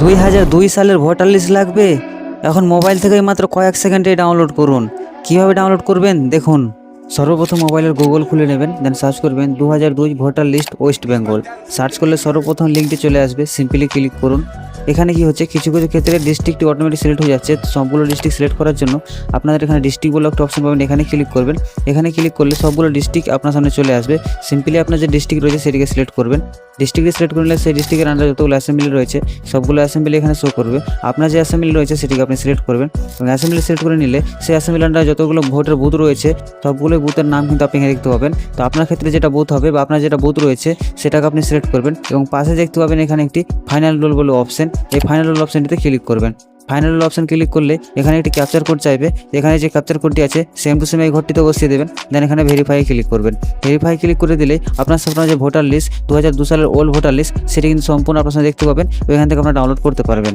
2002 সালের voter list লাগবে? এখন মোবাইল থেকেই মাত্র কয়েক সেকেন্ডে ডাউনলোড করুন। কিভাবে ডাউনলোড করবেন দেখুন। সর্বপ্রথম মোবাইলের গুগল খুলে নেবেন, দেন সার্চ করবেন 2002 voter list West Bengal. Search করলে সর্বপ্রথম লিঙ্কটি চলে আসবে, সিম্পলি ক্লিক করুন। এখানে কি হচ্ছে, কিছু কিছু ক্ষেত্রে ডিস্ট্রিক্টটি অটোমেটিক সিলেক্ট হয়ে যাচ্ছে। তো সবগুলো ডিস্ট্রিক্ট সিলেক্ট করার জন্য আপনাদের এখানে ডিস্ট্রিক্ট বলে একটা অপশন পাবেন, এখানে ক্লিক করবেন। এখানে ক্লিক করলে সবগুলো ডিস্ট্রিক্ট আপনার সামনে চলে আসবে। সিম্পলি আপনার যে ডিস্ট্রিক্ট রয়েছে সেটিকে সিলেক্ট করবেন। ডিস্ট্রিক্টে সিলেক্ট করলে সেই ডিস্ট্রিক্টের আন্ডারে যতগুলো অ্যাসেম্বলি রয়েছে সবগুলো অ্যাসেম্বলি এখানে শো করবে। আপনার যে অ্যাসেম্বলি রয়েছে সেটিকে আপনি সিলেক্ট করবেন এবং অ্যাসেম্বলি সিলেক্ট করে নিলে সেই অ্যাসেম্বলি আন্ডারে যতগুলো ভোটের বুথ রয়েছে সবগুলো বুথের নাম কিন্তু আপনি এখানে দেখতে পাবেন। তো আপনার ক্ষেত্রে যেটা বুথ হবে বা আপনার যেটা বুথ রয়েছে সেটাকে আপনি সিলেক্ট করবেন এবং পাশে দেখতে পাবেন এখানে একটি ফাইনাল রোল বলে অপশন। এই ফাইনাল রোল অপশনটিতে ক্লিক করবেন। ফাইনাল অপশন ক্লিক করলে এখানে একটি ক্যাপচার কোড চাইবে। এখানে যে ক্যাপচার কোডটি আছে সেম টু সেম এই ঘরটিতে বসিয়ে দেবেন। দেন এখানে ভেরিফাই ক্লিক করবেন। ভেরিফাই ক্লিক করে দিলে আপনার যে ভোটার লিস্ট 2002 সালের ওল্ড ভোটার লিস্ট সেটি কিন্তু সম্পূর্ণ আপনার সামনে দেখতে পাবেন এবং এখান থেকে আপনারা ডাউনলোড করতে পারবেন।